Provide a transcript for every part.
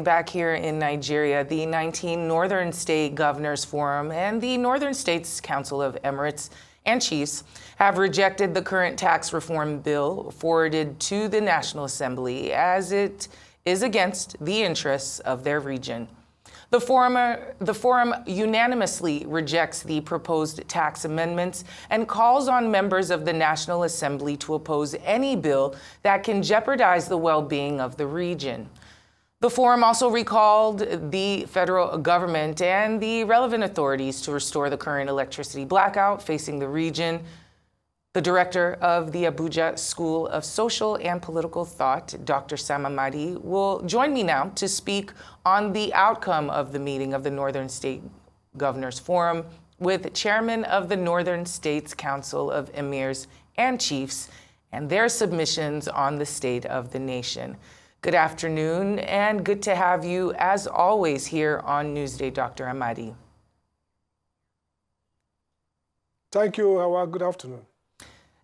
back here in Nigeria, the 19 Northern State Governors Forum and the Northern States Council of Emirates and Chiefs have rejected the current tax reform bill forwarded to the National Assembly as it is against the interests of their region. The forum unanimously rejects the proposed tax amendments and calls on members of the National Assembly to oppose any bill that can jeopardize the well-being of the region. The forum also recalled the federal government and the relevant authorities to restore the current electricity blackout facing the region. The director of the Abuja School of Social and Political Thought, Dr. Sam Amadi, will join me now to speak on the outcome of the meeting of the Northern State Governors Forum with Chairman of the Northern States Council of Emirs and Chiefs and their submissions on the state of the nation. Good afternoon, and good to have you, as always, here on Newsday, Dr. Amadi. Thank you, Hawa. Good afternoon.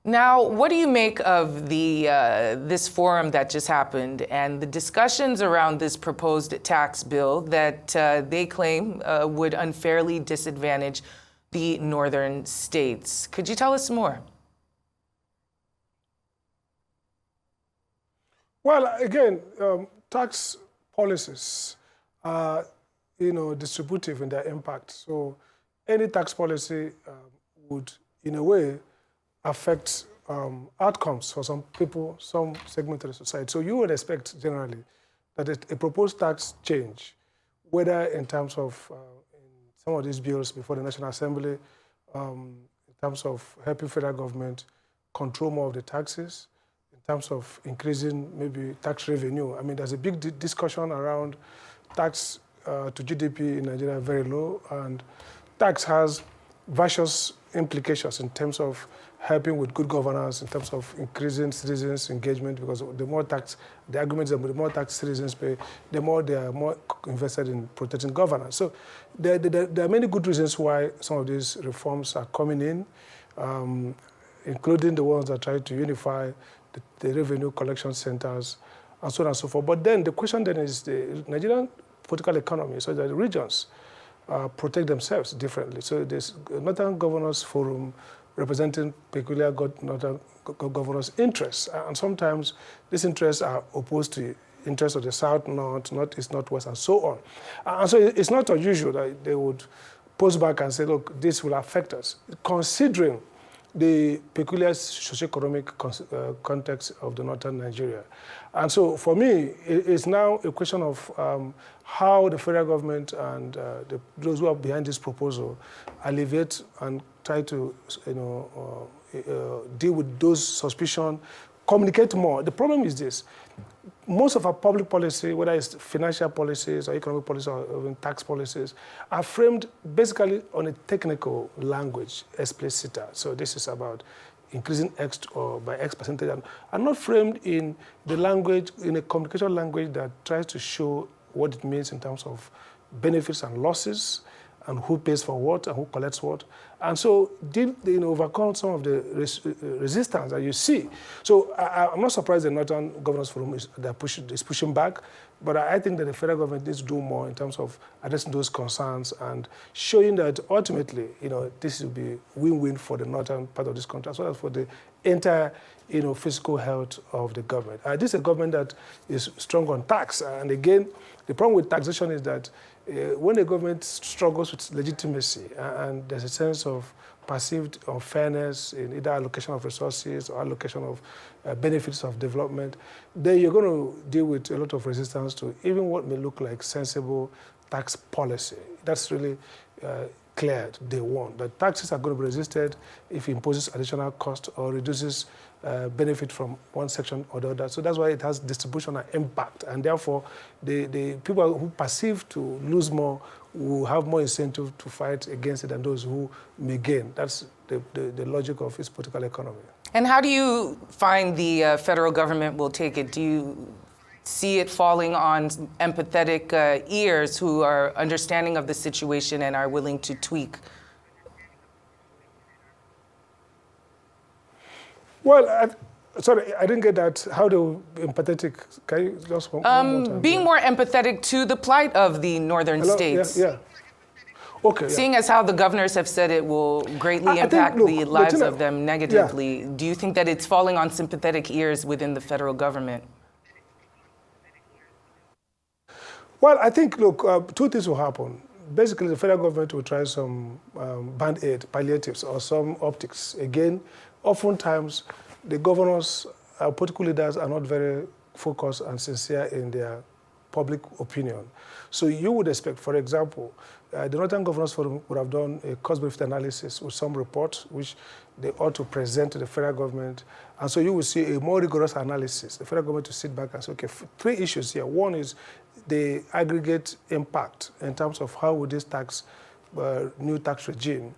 Now, what do you make of this forum that just happened and the discussions around this proposed tax bill that they claim would unfairly disadvantage the northern states? Could you tell us more? Well, again, tax policies are, distributive in their impact. So any tax policy would, in a way, affect outcomes for some people, some segment of the society. So you would expect generally that a proposed tax change, whether in terms of in some of these bills before the National Assembly, in terms of helping federal government control more of the taxes, in terms of increasing maybe tax revenue. I mean, there's a big discussion around tax to GDP in Nigeria very low, and tax has various implications in terms of helping with good governance, in terms of increasing citizens' engagement, because the more tax, the argument is that the more tax citizens pay, the more they are more invested in protecting governance. So there are many good reasons why some of these reforms are coming in, including the ones that try to unify the revenue collection centers and so on and so forth. But then the question then is the Nigerian political economy, so that the regions protect themselves differently. So there's Northern Governors Forum representing peculiar Northern Governors' interests. And sometimes these interests are opposed to interests of the South, North, Northeast, Northwest, and so on. And so it's not unusual that they would post back and say, look, this will affect us, considering the peculiar socioeconomic context of the northern Nigeria. And so for me, it's now a question of how the federal government and those who are behind this proposal alleviate and try to deal with those suspicions, communicate more. The problem is this. Most of our public policy, whether it's financial policies or economic policies or even tax policies, are framed basically on a technical language, explicita. So this is about increasing X or by X percentage, and not framed in the language, in a communication language that tries to show what it means in terms of benefits and losses, and who pays for what and who collects what. And so overcome some of the resistance that you see. So I'm not surprised the Northern Governors Forum is pushing back, but I think that the federal government needs to do more in terms of addressing those concerns and showing that ultimately, this will be win-win for the northern part of this country, as well as for the entire, physical health of the government. This is a government that is strong on tax. And again, the problem with taxation is that when the government struggles with legitimacy and there's a sense of perceived unfairness in either allocation of resources or allocation of benefits of development, then you're going to deal with a lot of resistance to even what may look like sensible tax policy. That's really clear day one, that taxes are going to be resisted if it imposes additional cost or reduces benefit from one section or the other. So that's why it has distribution and impact. And therefore, the people who perceive to lose more will have more incentive to fight against it than those who may gain. That's the logic of its political economy. And how do you find the federal government will take it? Do you see it falling on empathetic ears who are understanding of the situation and are willing to tweak? Well, Sorry, I didn't get that. How do empathetic? Can you just one more time? Being more empathetic to the plight of the northern Hello? states. Yeah. Okay. Seeing as how the governors have said it will greatly impact the lives of them negatively, do you think that it's falling on sympathetic ears within the federal government? Well, I think, look, two things will happen. Basically, the federal government will try some band-aid, palliatives, or some optics. Again, oftentimes, the governors, political leaders are not very focused and sincere in their public opinion. So you would expect, for example, the Northern Governors Forum would have done a cost-benefit analysis with some report, which they ought to present to the federal government. And so you will see a more rigorous analysis. The federal government to sit back and say, okay, three issues here. One is the aggregate impact in terms of how would this new tax regime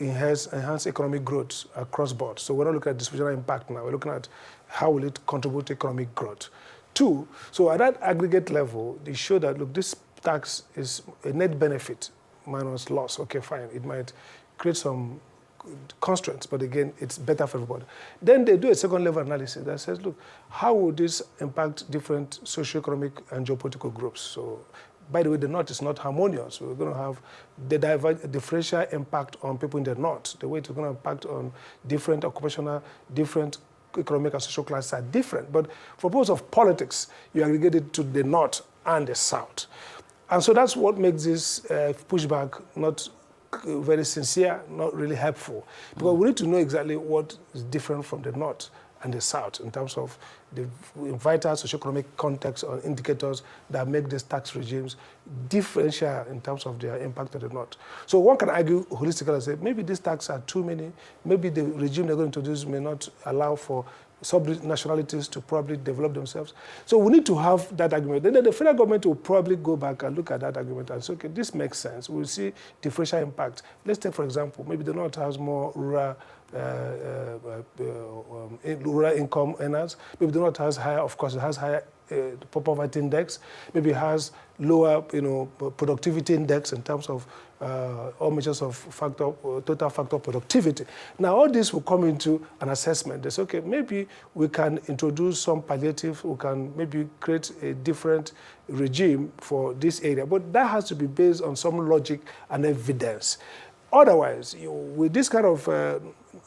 enhance economic growth across board. So we're not looking at distributional impact now. We're looking at how will it contribute to economic growth. Two, so at that aggregate level, they show that, look, this tax is a net benefit minus loss. Okay, fine. It might create some constraints, but again, it's better for everybody. Then they do a second level analysis that says, look, how would this impact different socioeconomic and geopolitical groups? So, by the way, the North is not harmonious. We're going to have the differential impact on people in the North. The way it's going to impact on different occupational, different economic and social classes are different. But for purpose of politics, you aggregate it to the North and the South. And so that's what makes this pushback not very sincere, not really helpful. Because we need to know exactly what is different from the North and the South in terms of the vital socioeconomic context or indicators that make these tax regimes differential in terms of their impact on the North. So one can argue holistically and say, maybe these taxes are too many, maybe the regime they're going to introduce may not allow for sub-nationalities to probably develop themselves. So we need to have that argument. Then the federal government will probably go back and look at that argument and say, okay, this makes sense. We'll see differential impact. Let's take, for example, maybe the North has more rural income earners. Maybe the North has higher, of course, it has higher poverty index. Maybe it has lower, productivity index in terms of all measures of total factor productivity. Now, all this will come into an assessment. They say, okay, maybe we can introduce some palliative, we can maybe create a different regime for this area. But that has to be based on some logic and evidence. Otherwise, with this kind of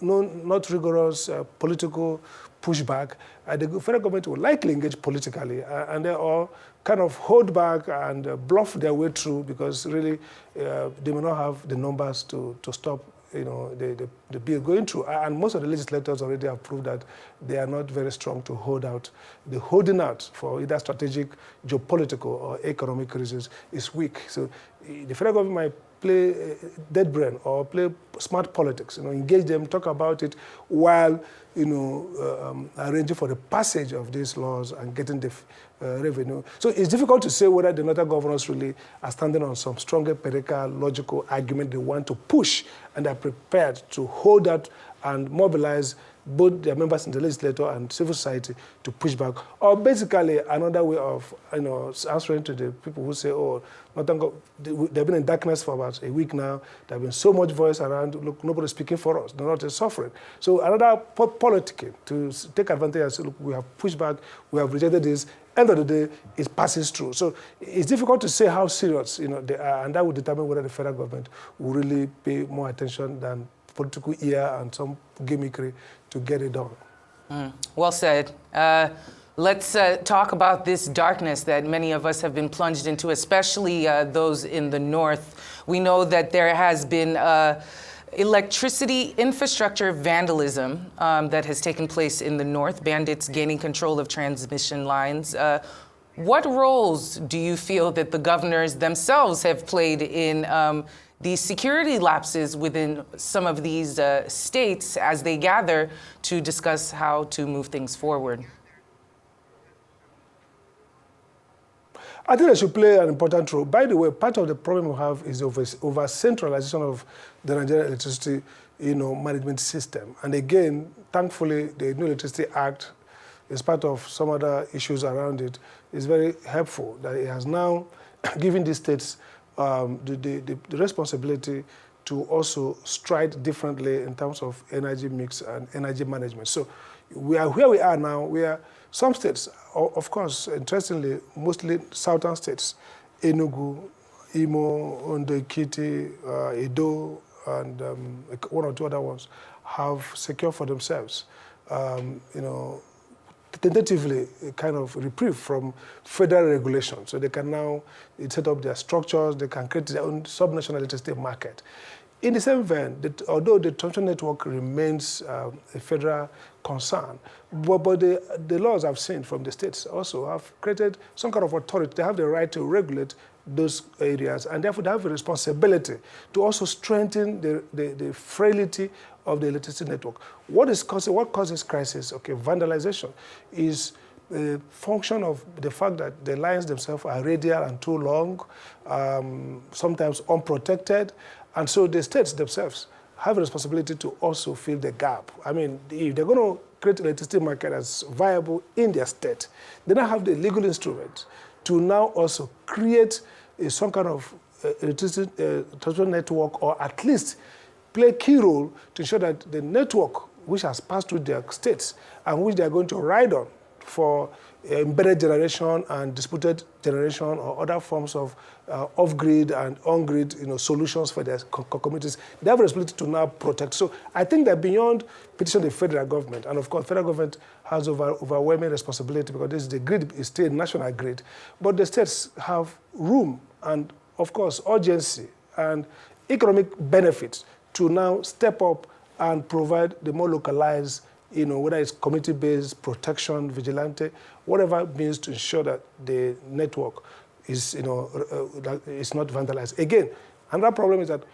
not rigorous political pushback, the federal government will likely engage politically, and they all kind of hold back and bluff their way through because really they may not have the numbers to stop the bill going through. And most of the legislators already have proved that they are not very strong to hold out. The holding out for either strategic, geopolitical, or economic reasons is weak. So the federal government might play dead brain or play smart politics, engage them, talk about it while, arranging for the passage of these laws and getting the revenue. So it's difficult to say whether the Northern governors really are standing on some stronger empirical, logical argument they want to push and are prepared to hold out and mobilize both their members in the legislature and civil society to push back, or basically another way of answering to the people who say, oh, they've been in darkness for about a week now. There's been so much voice around. Look, nobody's speaking for us. They're not suffering. So another politicking to take advantage and say, look, we have pushed back, we have rejected this. End of the day, it passes through. So it's difficult to say how serious they are, and that will determine whether the federal government will really pay more attention than political ear and some gimmickry to get it done. Well said. Let's talk about this darkness that many of us have been plunged into, especially those in the North. We know that there has been electricity infrastructure vandalism that has taken place in the North, bandits gaining control of transmission lines. What roles do you feel that the governors themselves have played in the security lapses within some of these states as they gather to discuss how to move things forward? I think they should play an important role. By the way, part of the problem we have is over centralization of the Nigerian electricity, management system. And again, thankfully, the New Electricity Act, as part of some other issues around it, is very helpful. That it has now given the states the responsibility to also stride differently in terms of energy mix and energy management. So we are where we are now. We are some states, of course, interestingly, mostly southern states, Enugu, Imo, Ondo Ekiti, Edo, and one or two other ones, have secured for themselves, tentatively a kind of reprieve from federal regulation. So they can now set up their structures, they can create their own subnational electricity market. In the same vein, although the transmission network remains a federal concern, but the laws I've seen from the states also have created some kind of authority. They have the right to regulate those areas, and therefore they have a responsibility to also strengthen the frailty of the electricity network. What causes crisis? Okay, vandalization is a function of the fact that the lines themselves are radial and too long, sometimes unprotected, and so the states themselves have a responsibility to also fill the gap. I mean, if they're going to create an electricity market as viable in their state, they now have the legal instrument to now also create some kind of electricity transmission network, or at least play a key role to ensure that the network which has passed through their states and which they are going to ride on for embedded generation and distributed generation or other forms of off-grid and on-grid solutions for their communities, they have a responsibility to now protect. So I think that beyond petition the federal government, and of course federal government has overwhelming responsibility because this is the grid, is still a national grid, but the states have room and of course urgency and economic benefits to now step up and provide the more localized, whether it's community-based protection, vigilante, whatever means to ensure that the network is, is not vandalized. Again, another problem is that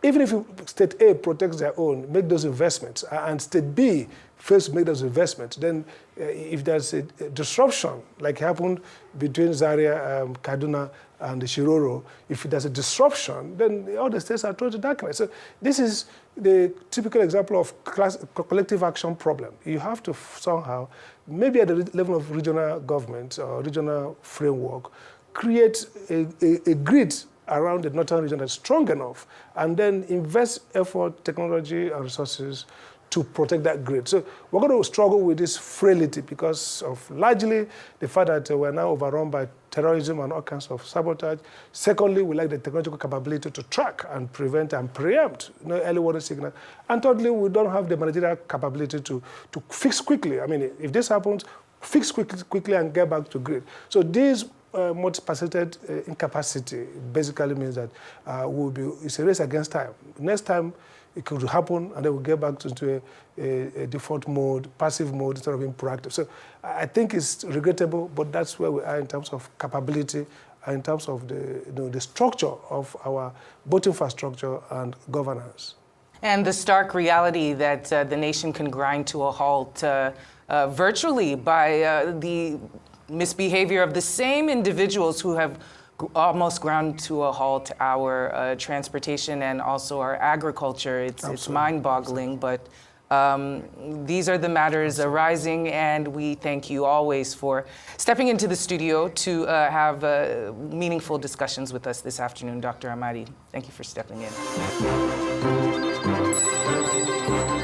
even if state A protects their own, make those investments, and state B fails to make those investments, then if there's a disruption, like happened between Zaria, Kaduna, and the Shiroro, if there's a disruption, then all the states are thrown to darkness. So this is the typical example of collective action problem. You have to somehow, maybe at the level of regional government or regional framework, create a grid around the northern region that's strong enough, and then invest effort, technology, and resources to protect that grid. So we're going to struggle with this frailty because of largely the fact that we're now overrun by terrorism and all kinds of sabotage. Secondly, we lack the technological capability to track and prevent and preempt early warning signals. And thirdly, we don't have the managerial capability to fix quickly. I mean, if this happens, fix quickly and get back to grid. So this multifaceted incapacity basically means that it's a race against time. Next time, it could happen, and then we'll get back into a default mode, passive mode, instead of being proactive. So I think it's regrettable, but that's where we are in terms of capability and in terms of the structure of our both infrastructure and governance. And the stark reality that the nation can grind to a halt virtually by the misbehavior of the same individuals who have almost ground to a halt our transportation and also our agriculture. It's mind-boggling, but these are the matters arising, and we thank you always for stepping into the studio to have meaningful discussions with us this afternoon, Dr. Amadi. Thank you for stepping in.